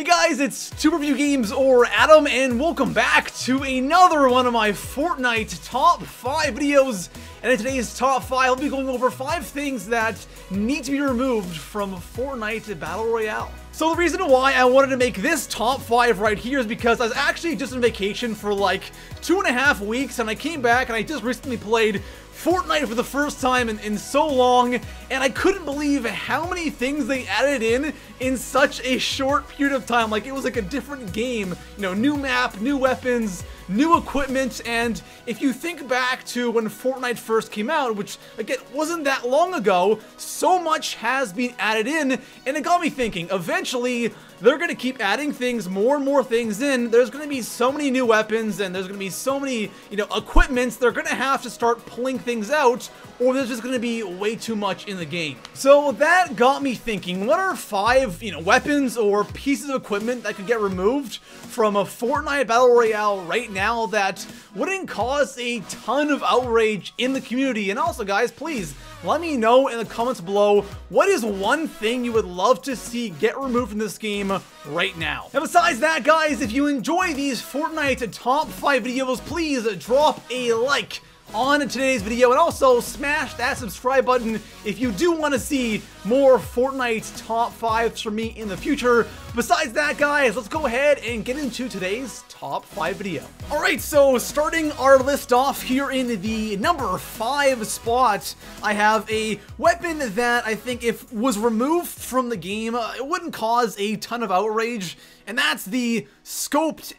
Hey guys, it's Two Review Games or Adam, and welcome back to another one of my Fortnite Top 5 videos. And in today's Top 5, I'll be going over 5 things that need to be removed from Fortnite Battle Royale. So the reason why I wanted to make this Top 5 right here is because I was actually just on vacation for like 2.5 weeks, and I came back and I just recently played Fortnite for the first time in so long, and I couldn't believe how many things they added in such a short period of time. Like, it was like a different game, you know, new map, new weapons, new equipment. And if you think back to when Fortnite first came out, which again wasn't that long ago, so much has been added in, and it got me thinking, eventually they're going to keep adding things, more and more things in. There's going to be so many new weapons, and there's going to be so many, you know, equipments. They're going to have to start pulling things out, or there's just going to be way too much in the game. So that got me thinking, what are 5, you know, weapons or pieces of equipment that could get removed from a Fortnite Battle Royale right now that wouldn't cause a ton of outrage in the community? And also, guys, please let me know in the comments below, what is one thing you would love to see get removed from this game right now? And besides that, guys, if you enjoy these Fortnite Top 5 videos, please drop a like on today's video, and also smash that subscribe button if you do want to see more Fortnite Top 5s from me in the future. Besides that, guys, let's go ahead and get into today's Top 5 video. Alright, so starting our list off here in the number 5 spot, I have a weapon that I think if was removed from the game, it wouldn't cause a ton of outrage, and that's the scoped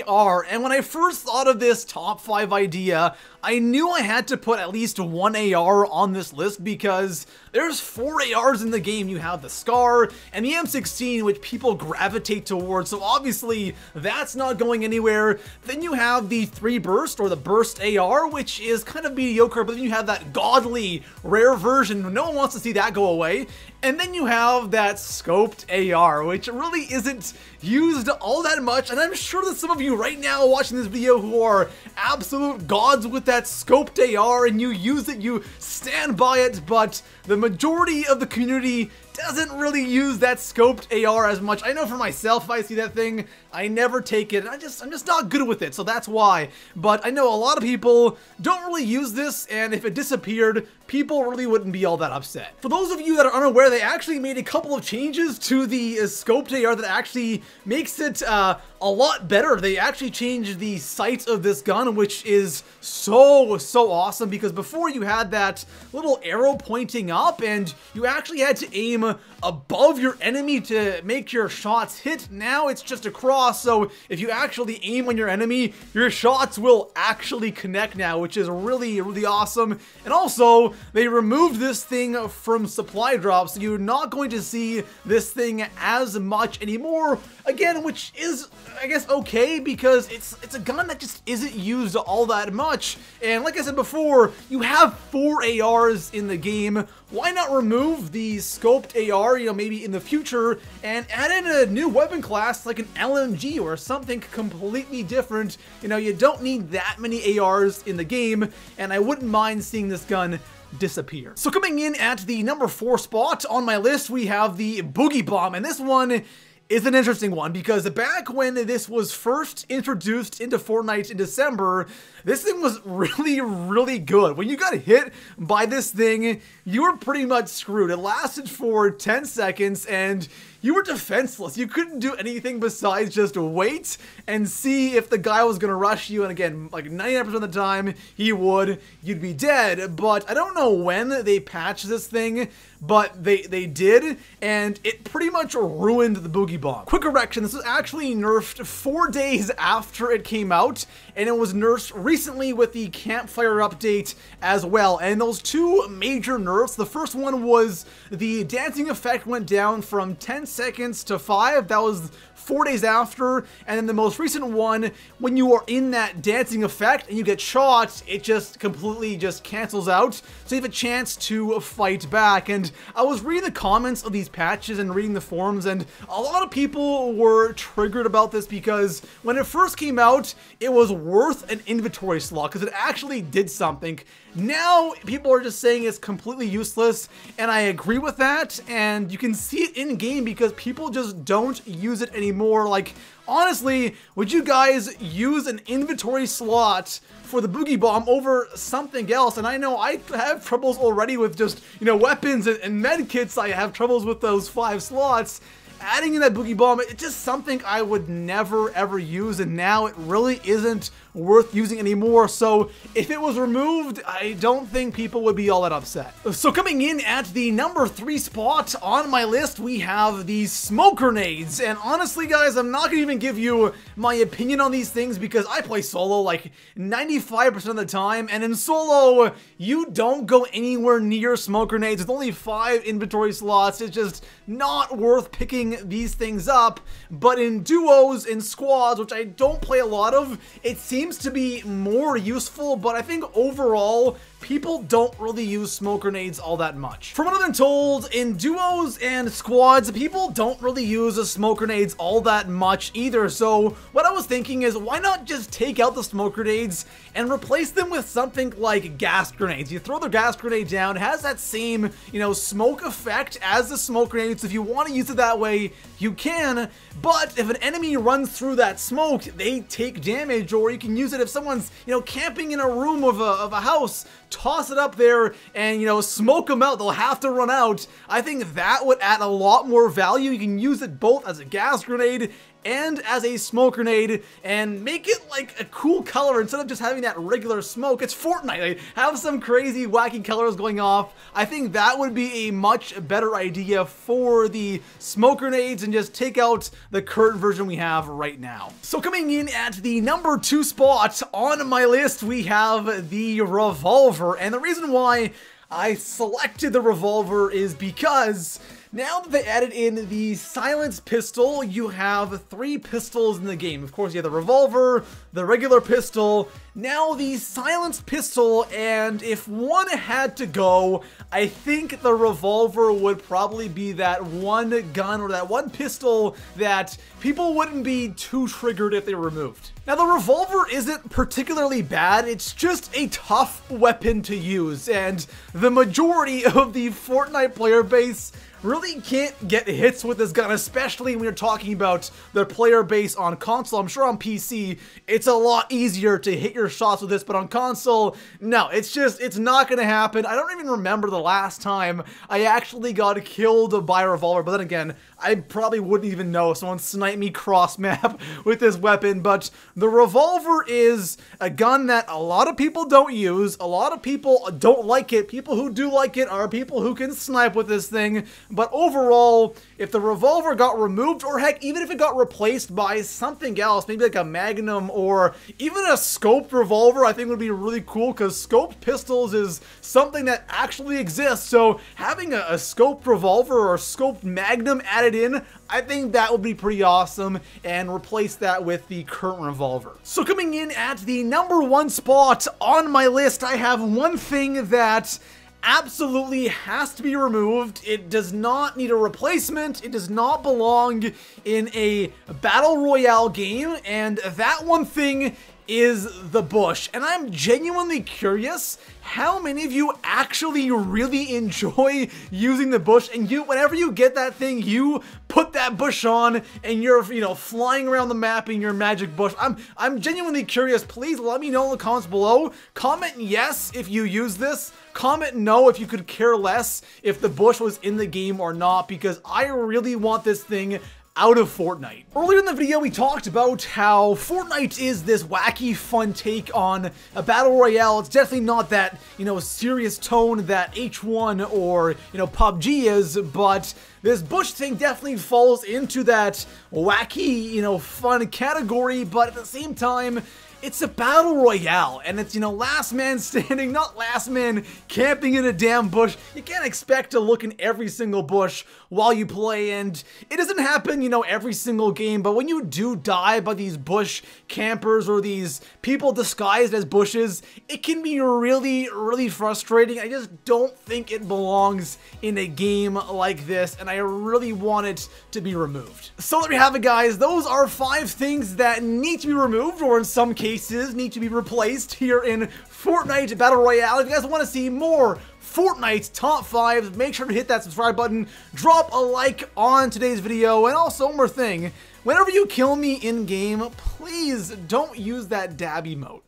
AR. And when I first thought of this Top 5 idea, I knew I had to put at least one AR on this list because there's 4 ARs in the game. You have the SCAR and the M16, which people gravitate towards, so obviously that's not going anywhere. Then you have the 3 burst, or the burst AR, which is kind of mediocre, but then you have that godly rare version. No one wants to see that go away. And then you have that scoped AR, which really isn't used all that much, and I'm sure that some of you right now watching this video who are absolute gods with that scoped AR, and you use it, you stand by it, but the majority of the community doesn't really use that scoped AR as much. I know for myself, if I see that thing, I never take it. I'm just not good with it, so that's why. But I know a lot of people don't really use this, and if it disappeared, people really wouldn't be all that upset. For those of you that are unaware, they actually made a couple of changes to the scoped AR that actually makes it a lot better. They actually changed the sight of this gun, which is so awesome, because before you had that little arrow pointing up, and you actually had to aim above your enemy to make your shots hit. Now it's just across, so if you actually aim on your enemy, your shots will actually connect now, which is really awesome. And also, they removed this thing from supply drops, so you're not going to see this thing as much anymore, again, which is, I guess, okay, because it's a gun that just isn't used all that much. And like I said before, you have 4 ARs in the game. Why not remove the scoped AR, you know, maybe in the future, and add in a new weapon class like an LMG or something completely different? You know, you don't need that many ARs in the game, and I wouldn't mind seeing this gun disappear. So coming in at the number 4 spot on my list, we have the Boogie Bomb, and this one is an interesting one because back when this was first introduced into Fortnite in December, this thing was really good. When you got hit by this thing, you were pretty much screwed. It lasted for 10 seconds and you were defenseless. You couldn't do anything besides just wait and see if the guy was gonna rush you, and again, like 99% of the time, he would. You'd be dead. But I don't know when they patched this thing, but they did, and it pretty much ruined the Boogie Bomb. Quick correction, this was actually nerfed 4 days after it came out, and it was nerfed recently with the Campfire update as well. And those 2 major nerfs, the first one was the dancing effect went down from 10 seconds to 5. That was 4 days after. And then the most recent one, when you are in that dancing effect and you get shot, it just completely just cancels out, so you have a chance to fight back. And I was reading the comments of these patches and reading the forums, and a lot of people were triggered about this because when it first came out, it was worth an inventory slot because it actually did something. Now people are just saying it's completely useless, and I agree with that, and you can see it in game because people just don't use it anymore. more. Like, honestly, would you guys use an inventory slot for the Boogie Bomb over something else? And I know I have troubles already with just, you know, weapons and med kits. I have troubles with those 5 slots. Adding in that Boogie Bomb, it's just something I would never ever use, and now it really isn't worth using anymore. So if it was removed, I don't think people would be all that upset. So coming in at the number 3 spot on my list, we have the smoke grenades. And honestly, guys, I'm not gonna even give you my opinion on these things because I play solo like 95% of the time, and in solo, you don't go anywhere near smoke grenades. With only 5 inventory slots, it's just not worth picking these things up. But in duos, in squads, which I don't play a lot of, it seems to be more useful. But I think overall, people don't really use smoke grenades all that much. From what I've been told, in duos and squads, people don't really use the smoke grenades all that much either. So what I was thinking is, why not just take out the smoke grenades and replace them with something like gas grenades? You throw the gas grenade down, it has that same, you know, smoke effect as the smoke grenades. If you want to use it that way, you can. But if an enemy runs through that smoke, they take damage. Or you can use it if someone's, you know, camping in a room of a house. Toss it up there and, you know, smoke them out. They'll have to run out. I think that would add a lot more value. You can use it both as a gas grenade and as a smoke grenade and make it like a cool color instead of just having that regular smoke. It's Fortnite. Like, have some crazy wacky colors going off. I think that would be a much better idea for the smoke grenades, and just take out the current version we have right now. So coming in at the number 2 spot on my list, we have the Revolver. And the reason why I selected the Revolver is because now that they added in the silenced pistol, you have 3 pistols in the game. Of course, you have the Revolver, the regular pistol, now the silenced pistol, and if one had to go, I think the Revolver would probably be that one gun or that one pistol that people wouldn't be too triggered if they were removed. Now, the Revolver isn't particularly bad, it's just a tough weapon to use, and the majority of the Fortnite player base really can't get hits with this gun, especially when you're talking about the player base on console. I'm sure on PC, it's a lot easier to hit your shots with this, but on console, no, it's not gonna happen. I don't even remember the last time I actually got killed by a Revolver, but then again, I probably wouldn't even know if someone sniped me cross-map with this weapon. But the Revolver is a gun that a lot of people don't use. A lot of people don't like it. People who do like it are people who can snipe with this thing. But overall, if the Revolver got removed, or heck, even if it got replaced by something else, maybe like a Magnum or even a scoped Revolver, I think would be really cool, because scoped pistols is something that actually exists. So having a scoped Revolver or scoped Magnum added in, I think that would be pretty awesome, and replace that with the current Revolver. So coming in at the number 1 spot on my list, I have one thing that absolutely has to be removed. It does not need a replacement. It does not belong in a battle royale game, and that one thing is the bush. And I'm genuinely curious how many of you actually really enjoy using the bush, and whenever you get that thing, you put that bush on and you're, you know, flying around the map in your magic bush. I'm genuinely curious. Please let me know in the comments below. Comment yes if you use this. Comment no if you could care less if the bush was in the game or not, because I really want this thing out of Fortnite. Earlier in the video, we talked about how Fortnite is this wacky, fun take on a battle royale. It's definitely not that, you know, serious tone that H1 or, you know, PUBG is, but this bush thing definitely falls into that wacky, you know, fun category, but at the same time, it's a battle royale, and it's, you know, last man standing, not last man camping in a damn bush. You can't expect to look in every single bush while you play, and it doesn't happen, you know, every single game, but when you do die by these bush campers or these people disguised as bushes, it can be really, really frustrating. I just don't think it belongs in a game like this, and I really want it to be removed. So there we have it, guys. Those are 5 things that need to be removed, or in some cases need to be replaced here in Fortnite Battle Royale. If you guys want to see more Fortnite top 5, make sure to hit that subscribe button, drop a like on today's video, and also one more thing, Whenever you kill me in game, please don't use that dab emote.